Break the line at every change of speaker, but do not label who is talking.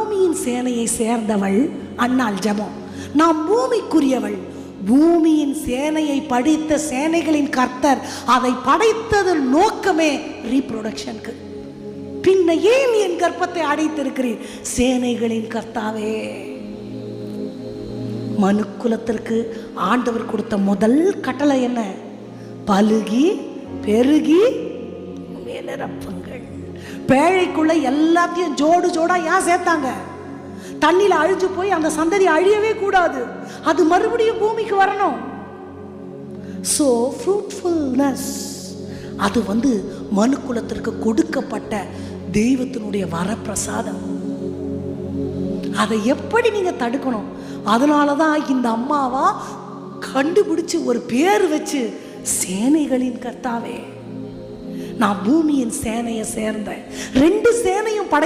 பூமியின் சேனையை சேர்ந்தவள் அன்னாள் ஜெபம். நான் பூமிக்குரியவள். பூமியின் சேனையை படைத்த சேனைகளின் கர்த்தர் அதை படைத்தது நோக்கமே ரீப்ரொடக்ஷனுக்கு. பின்ன ஏன் என் கர்ப்பத்தை அடைத்திருக்கிறீர்? சேனைகளின் கர்த்தாவே. மனுக்குலத்திற்கு ஆண்டவர் கொடுத்த முதல் கட்டளை என்ன? பலுகி பெருகி நிரப்புங்கள். பேழைக்குள்ள எல்லாத்தையும் ஜோடு ஜோடா ஏன் சேர்த்தாங்க? தண்ணியில அழிஞ்சு போய் அந்த சந்ததி அழியவே கூடாது. அது மறுபடியும் பூமிக்கு வரணும். சோ ஃப்ரூட்ஃபுல்னஸ் அது மனுக்குலத்திற்கு கொடுக்கப்பட்ட தெய்வத்தினுடைய வரப்பிரசாதம். அதை எப்படி நீங்க தடுக்கணும்? அதனாலதான் இந்த அம்மாவா கண்டுபிடிச்சு ஒரு பேர் வச்சு சேனைகளின் கர்த்தாவே, நான் பூமியின் சேனையை சேர்ந்த. 2 சேனையும் படை